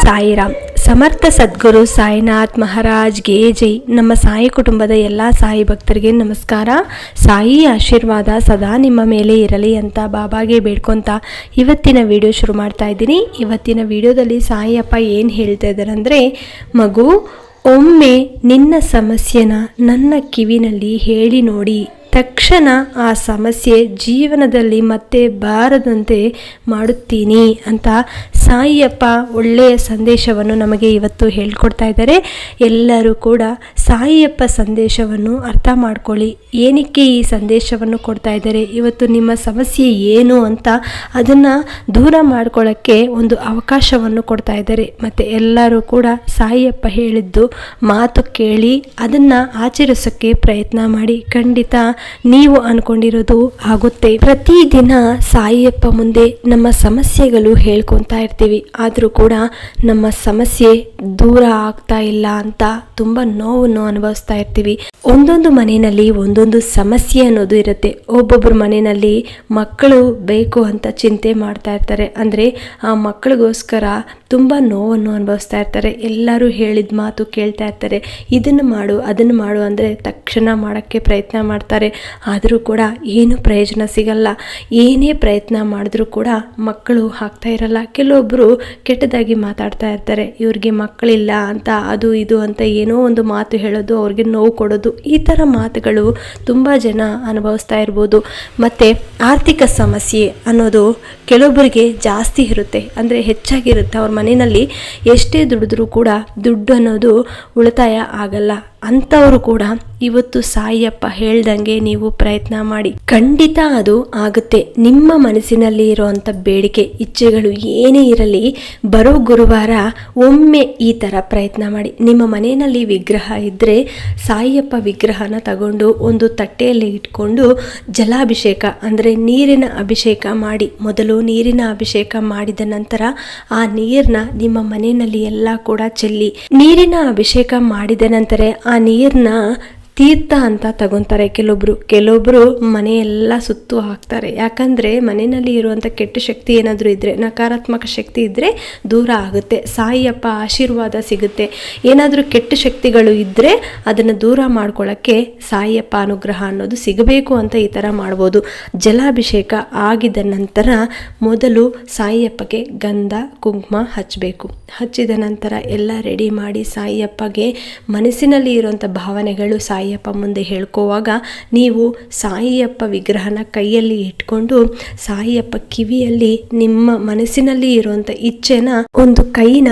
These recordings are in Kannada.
ಸಾಯಿರಾಮ್. ಸಮರ್ಥ ಸದ್ಗುರು ಸಾಯಿನಾಥ್ ಮಹಾರಾಜ್ಗೆ ಜೈ. ನಮ್ಮ ಸಾಯಿ ಕುಟುಂಬದ ಎಲ್ಲ ಸಾಯಿ ಭಕ್ತರಿಗೆ ನಮಸ್ಕಾರ. ಸಾಯಿ ಆಶೀರ್ವಾದ ಸದಾ ನಿಮ್ಮ ಮೇಲೆ ಇರಲಿ ಅಂತ ಬಾಬಾಗೆ ಬೇಡ್ಕೊತ ಇವತ್ತಿನ ವಿಡಿಯೋ ಶುರು ಮಾಡ್ತಾ ಇದ್ದೀನಿ. ಇವತ್ತಿನ ವಿಡಿಯೋದಲ್ಲಿ ಸಾಯಿ ಅಪ್ಪ ಏನು ಹೇಳ್ತಾ ಇದ್ದಾರೆ ಅಂದರೆ, ಮಗು, ಒಮ್ಮೆ ನಿನ್ನ ಸಮಸ್ಯೆನ ನನ್ನ ಕಿವಿನಲ್ಲಿ ಹೇಳಿ ನೋಡಿ, ತಕ್ಷಣ ಆ ಸಮಸ್ಯೆ ಜೀವನದಲ್ಲಿ ಮತ್ತೆ ಬಾರದಂತೆ ಮಾಡುತ್ತೀನಿ ಅಂತ ಸಾಯಿಯಪ್ಪ ಒಳ್ಳೆಯ ಸಂದೇಶವನ್ನು ನಮಗೆ ಇವತ್ತು ಹೇಳ್ಕೊಡ್ತಾ ಇದ್ದಾರೆ. ಎಲ್ಲರೂ ಕೂಡ ಸಾಯಿಯಪ್ಪ ಸಂದೇಶವನ್ನು ಅರ್ಥ ಮಾಡ್ಕೊಳ್ಳಿ. ಏನಕ್ಕೆ ಈ ಸಂದೇಶವನ್ನು ಕೊಡ್ತಾ ಇದ್ದಾರೆ, ಇವತ್ತು ನಿಮ್ಮ ಸಮಸ್ಯೆ ಏನು ಅಂತ ಅದನ್ನು ದೂರ ಮಾಡ್ಕೊಳ್ಳೋಕ್ಕೆ ಒಂದು ಅವಕಾಶವನ್ನು ಕೊಡ್ತಾ ಇದ್ದಾರೆ. ಮತ್ತು ಎಲ್ಲರೂ ಕೂಡ ಸಾಯಿಯಪ್ಪ ಹೇಳಿದ್ದು ಮಾತು ಕೇಳಿ ಅದನ್ನು ಆಚರಿಸೋಕ್ಕೆ ಪ್ರಯತ್ನ ಮಾಡಿ. ಖಂಡಿತ ನೀವು ಅನ್ಕೊಂಡಿರೋದು ಆಗುತ್ತೆ. ಪ್ರತಿದಿನ ಸಾಯಿಯಪ್ಪ ಮುಂದೆ ನಮ್ಮ ಸಮಸ್ಯೆಗಳು ಹೇಳ್ಕೊತಾ ಇರ್ತೀವಿ, ಆದರೂ ಕೂಡ ನಮ್ಮ ಸಮಸ್ಯೆ ದೂರ ಆಗ್ತಾ ಇಲ್ಲ ಅಂತ ತುಂಬ ನೋವನ್ನು ಅನುಭವಿಸ್ತಾ ಇರ್ತೀವಿ. ಒಂದೊಂದು ಮನೆಯಲ್ಲಿ ಒಂದೊಂದು ಸಮಸ್ಯೆ ಅನ್ನೋದು ಇರುತ್ತೆ. ಒಬ್ಬೊಬ್ಬರ ಮನೆಯಲ್ಲಿ ಮಕ್ಕಳು ಬೇಕು ಅಂತ ಚಿಂತೆ ಮಾಡ್ತಾ ಇರ್ತಾರೆ, ಅಂದರೆ ಆ ಮಕ್ಕಳಿಗೋಸ್ಕರ ತುಂಬ ನೋವನ್ನು ಅನುಭವಿಸ್ತಾ ಇರ್ತಾರೆ. ಎಲ್ಲರೂ ಹೇಳಿದ ಮಾತು ಕೇಳ್ತಾ ಇರ್ತಾರೆ, ಇದನ್ನು ಮಾಡು ಅದನ್ನು ಮಾಡು ಅಂದರೆ ತಕ್ಷಣ ಮಾಡೋಕ್ಕೆ ಪ್ರಯತ್ನ ಮಾಡ್ತಾರೆ. ಆದರೂ ಕೂಡ ಏನು ಪ್ರಯೋಜನ ಸಿಗಲ್ಲ. ಏನೇ ಪ್ರಯತ್ನ ಮಾಡಿದ್ರೂ ಕೂಡ ಮಕ್ಕಳು ಆಗ್ತಾ ಇರಲ್ಲ. ಕೆಲವೊಬ್ಬರು ಕೆಟ್ಟದಾಗಿ ಮಾತಾಡ್ತಾ ಇರ್ತಾರೆ, ಇವ್ರಿಗೆ ಮಕ್ಕಳಿಲ್ಲ ಅಂತ, ಅದು ಇದು ಅಂತ ಏನೋ ಒಂದು ಮಾತು ಹೇಳೋದು, ಅವ್ರಿಗೆ ನೋವು ಕೊಡೋದು, ಈ ಥರ ಮಾತುಗಳು ತುಂಬ ಜನ ಅನುಭವಿಸ್ತಾ ಇರ್ಬೋದು. ಮತ್ತು ಆರ್ಥಿಕ ಸಮಸ್ಯೆ ಅನ್ನೋದು ಕೆಲವೊಬ್ಬರಿಗೆ ಜಾಸ್ತಿ ಇರುತ್ತೆ, ಅಂದರೆ ಹೆಚ್ಚಾಗಿರುತ್ತೆ. ಅವ್ರ ಮನೆಯಲ್ಲಿ ಎಷ್ಟೇ ದುಡಿದ್ರೂ ಕೂಡ ದುಡ್ಡು ಅನ್ನೋದು ಉಳಿತಾಯ ಆಗಲ್ಲ. ಅಂಥವರು ಕೂಡ ಇವತ್ತು ಸಾಯಿಯಪ್ಪ ಹೇಳ್ದಂಗೆ ನೀವು ಪ್ರಯತ್ನ ಮಾಡಿ, ಖಂಡಿತ ಅದು ಆಗುತ್ತೆ. ನಿಮ್ಮ ಮನಸ್ಸಿನಲ್ಲಿ ಇರುವಂಥ ಬೇಡಿಕೆ ಇಚ್ಛೆಗಳು ಏನೇ ಇರಲಿ, ಬರೋ ಗುರುವಾರ ಒಮ್ಮೆ ಈ ಥರ ಪ್ರಯತ್ನ ಮಾಡಿ. ನಿಮ್ಮ ಮನೆಯಲ್ಲಿ ವಿಗ್ರಹ ಇದ್ದರೆ ಸಾಯಿಯಪ್ಪ ವಿಗ್ರಹನ ತಗೊಂಡು ಒಂದು ತಟ್ಟೆಯಲ್ಲಿ ಇಟ್ಕೊಂಡು ಜಲಾಭಿಷೇಕ ಅಂದರೆ ನೀರಿನ ಅಭಿಷೇಕ ಮಾಡಿ. ಮೊದಲು ನೀರಿನ ಅಭಿಷೇಕ ಮಾಡಿದ ನಂತರ ಆ ನೀರನ್ನ ನಿಮ್ಮ ಮನೆಯಲ್ಲಿ ಎಲ್ಲ ಕೂಡ ಚೆಲ್ಲಿ, ನೀರಿನ ಅಭಿಷೇಕ ಮಾಡಿದ ನಂತರ ಆ ನೀರನ್ನ ತೀರ್ಥ ಅಂತ ತಗೊತಾರೆ. ಕೆಲವೊಬ್ಬರು ಮನೆಯೆಲ್ಲ ಸುತ್ತು ಹಾಕ್ತಾರೆ. ಯಾಕಂದರೆ ಮನೆಯಲ್ಲಿ ಇರುವಂಥ ಕೆಟ್ಟ ಶಕ್ತಿ ಏನಾದರೂ ಇದ್ದರೆ, ನಕಾರಾತ್ಮಕ ಶಕ್ತಿ ಇದ್ದರೆ ದೂರ ಆಗುತ್ತೆ, ಸಾಯಿಯಪ್ಪ ಆಶೀರ್ವಾದ ಸಿಗುತ್ತೆ. ಏನಾದರೂ ಕೆಟ್ಟ ಶಕ್ತಿಗಳು ಇದ್ದರೆ ಅದನ್ನು ದೂರ ಮಾಡ್ಕೊಳ್ಳೋಕ್ಕೆ ಸಾಯಿಯಪ್ಪ ಅನುಗ್ರಹ ಅನ್ನೋದು ಸಿಗಬೇಕು ಅಂತ ಈ ಥರ ಮಾಡ್ಬೋದು. ಜಲಾಭಿಷೇಕ ಆಗಿದ ನಂತರ ಮೊದಲು ಸಾಯಿಯಪ್ಪಗೆ ಗಂಧ ಕುಂಕುಮ ಹಚ್ಚಬೇಕು. ಹಚ್ಚಿದ ನಂತರ ಎಲ್ಲ ರೆಡಿ ಮಾಡಿ ಸಾಯಿಯಪ್ಪಗೆ ಮನಸ್ಸಿನಲ್ಲಿ ಇರುವಂಥ ಭಾವನೆಗಳು ಸಾಯಿಯಪ್ಪ ಮುಂದೆ ಹೇಳ್ಕೋವಾಗ ನೀವು ಸಾಯಿಯಪ್ಪ ವಿಗ್ರಹನ ಕೈಯಲ್ಲಿ ಇಟ್ಕೊಂಡು ಸಾಯಿಯಪ್ಪ ಕಿವಿಯಲ್ಲಿ ನಿಮ್ಮ ಮನಸ್ಸಿನಲ್ಲಿ ಇರುವಂಥ ಇಚ್ಛೆನ ಒಂದು ಕೈನ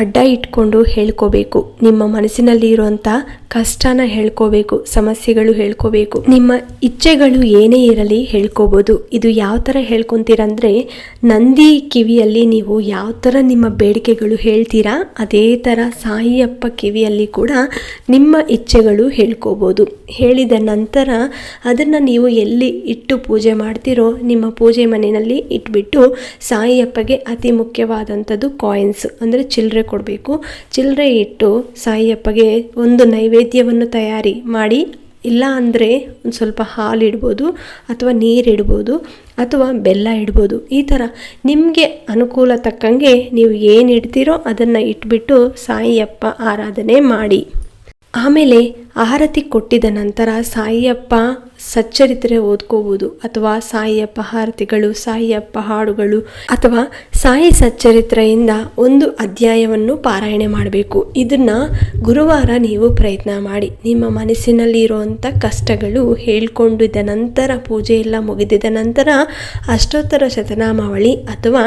ಅಡ್ಡ ಇಟ್ಕೊಂಡು ಹೇಳ್ಕೋಬೇಕು. ನಿಮ್ಮ ಮನಸ್ಸಿನಲ್ಲಿ ಇರುವಂಥ ಕಷ್ಟನ ಹೇಳ್ಕೋಬೇಕು, ಸಮಸ್ಯೆಗಳು ಹೇಳ್ಕೋಬೇಕು, ನಿಮ್ಮ ಇಚ್ಛೆಗಳು ಏನೇ ಇರಲಿ ಹೇಳ್ಕೋಬೋದು. ಇದು ಯಾವ ಥರ ಹೇಳ್ಕೊತೀರಂದರೆ, ನಂದಿ ಕಿವಿಯಲ್ಲಿ ನೀವು ಯಾವ ಥರ ನಿಮ್ಮ ಬೇಡಿಕೆಗಳು ಹೇಳ್ತೀರಾ ಅದೇ ಥರ ಸಾಯಿಯಪ್ಪ ಕಿವಿಯಲ್ಲಿ ಕೂಡ ನಿಮ್ಮ ಇಚ್ಛೆಗಳು ಹೇಳ್ಕೋಬೋದು. ಹೇಳಿದ ನಂತರ ಅದನ್ನು ನೀವು ಎಲ್ಲಿ ಇಟ್ಟು ಪೂಜೆ ಮಾಡ್ತೀರೋ ನಿಮ್ಮ ಪೂಜೆ ಮನೆಯಲ್ಲಿ ಇಟ್ಬಿಟ್ಟು ಸಾಯಿಯಪ್ಪಗೆ ಅತಿ ಮುಖ್ಯವಾದಂಥದ್ದು ಕಾಯಿನ್ಸ್ ಅಂದರೆ ಚಿಲ್ಲರೆ ಕೊಡಬೇಕು. ಚಿಲ್ಲರೆ ಇಟ್ಟು ಸಾಯಿಯಪ್ಪಗೆ ಒಂದು ನೈವೇದ್ಯವನ್ನು ತಯಾರಿ ಮಾಡಿ, ಇಲ್ಲ ಅಂದರೆ ಒಂದು ಸ್ವಲ್ಪ ಹಾಲು ಇಡ್ಬೋದು ಅಥವಾ ನೀರು ಇಡ್ಬೋದು ಅಥವಾ ಬೆಲ್ಲ ಇಡ್ಬೋದು. ಈ ಥರ ನಿಮಗೆ ಅನುಕೂಲ ತಕ್ಕಂಗೆ ನೀವು ಏನು ಇಡ್ತೀರೋ ಅದನ್ನು ಇಟ್ಬಿಟ್ಟು ಸಾಯಿಯಪ್ಪ ಆರಾಧನೆ ಮಾಡಿ. ಆಮೇಲೆ ಆರತಿ ಕೊಟ್ಟಿದ ನಂತರ ಸಾಯಿಯಪ್ಪ ಸಚ್ಚರಿತ್ರೆ ಓದ್ಕೋಬೋದು, ಅಥವಾ ಸಾಯಿಯಪ್ಪ ಆರತಿಗಳು, ಸಾಯಿಯಪ್ಪ ಹಾಡುಗಳು, ಅಥವಾ ಸಾಯಿ ಸಚ್ಚರಿತ್ರೆಯಿಂದ ಒಂದು ಅಧ್ಯಾಯವನ್ನು ಪಾರಾಯಣೆ ಮಾಡಬೇಕು. ಇದನ್ನು ಗುರುವಾರ ನೀವು ಪ್ರಯತ್ನ ಮಾಡಿ. ನಿಮ್ಮ ಮನಸ್ಸಿನಲ್ಲಿ ಇರುವಂಥ ಕಷ್ಟಗಳು ಹೇಳ್ಕೊಂಡಿದ್ದ ನಂತರ, ಪೂಜೆ ಎಲ್ಲ ಮುಗಿದಿದ ನಂತರ ಅಷ್ಟೋತ್ತರ ಶತನಾಮಾವಳಿ ಅಥವಾ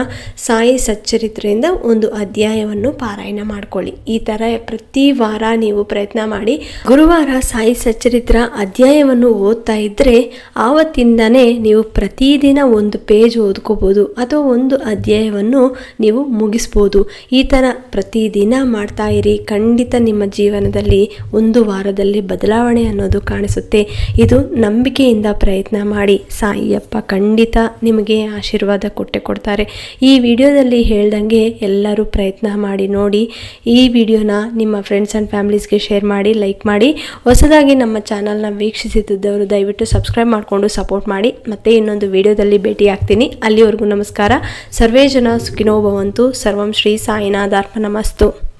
ಸಾಯಿ ಸಚ್ಚರಿತ್ರೆಯಿಂದ ಒಂದು ಅಧ್ಯಾಯವನ್ನು ಪಾರಾಯಣ ಮಾಡ್ಕೊಳ್ಳಿ. ಈ ಥರ ಪ್ರತಿ ವಾರ ನೀವು ಪ್ರಯತ್ನ ಮಾಡಿ. ಗುರುವಾರ ಸಾಯಿ ಸಚ್ಚರಿತ್ರ ಅಧ್ಯಾಯವನ್ನು ಓದ್ತಾ ಇದ್ದರೆ ಆವತ್ತಿಂದನೇ ನೀವು ಪ್ರತಿದಿನ ಒಂದು ಪೇಜ್ ಓದ್ಕೋಬೋದು ಅಥವಾ ಒಂದು ಅಧ್ಯಾಯವನ್ನು ನೀವು ಮುಗಿಸ್ಬೋದು. ಈ ಥರ ಪ್ರತಿದಿನ ಮಾಡ್ತಾ ಇರಿ. ಖಂಡಿತ ನಿಮ್ಮ ಜೀವನದಲ್ಲಿ ಒಂದು ವಾರದಲ್ಲಿ ಬದಲಾವಣೆ ಅನ್ನೋದು ಕಾಣಿಸುತ್ತೆ. ಇದು ನಂಬಿಕೆಯಿಂದ ಪ್ರಯತ್ನ ಮಾಡಿ. ಸಾಯಿಯಪ್ಪ ಖಂಡಿತ ನಿಮಗೆ ಆಶೀರ್ವಾದ ಕೊಡ್ತಾರೆ. ಈ ವಿಡಿಯೋದಲ್ಲಿ ಹೇಳ್ದಂಗೆ ಎಲ್ಲರೂ ಪ್ರಯತ್ನ ಮಾಡಿ ನೋಡಿ. ಈ ವಿಡಿಯೋನ ನಿಮ್ಮ ಫ್ರೆಂಡ್ಸ್ ಆ್ಯಂಡ್ ಫ್ಯಾಮಿಲೀಸ್ಗೆ ಶೇರ್ ಮಾಡಿ, ಲೈಕ್ ಮಾಡಿ. ಹೊಸದಾಗಿ ನಮ್ಮ ಚಾನಲ್ನ ವೀಕ್ಷಿಸುತ್ತಿದ್ದವರು ದಯವಿಟ್ಟು ಸಬ್ಸ್ಕ್ರೈಬ್ ಮಾಡಿಕೊಂಡು ಸಪೋರ್ಟ್ ಮಾಡಿ. ಮತ್ತೆ ಇನ್ನೊಂದು ವಿಡಿಯೋದಲ್ಲಿ ಭೇಟಿ ಆಗ್ತೀನಿ. ಅಲ್ಲಿವರೆಗೂ ನಮಸ್ಕಾರ. ಸರ್ವೇ ಜನ ಸುಖಿನೋ ಭವಂತು. ಸರ್ವಂ ಶ್ರೀ ಸಾಯಿನಾಥಾರ್ಪಣಮಸ್ತು.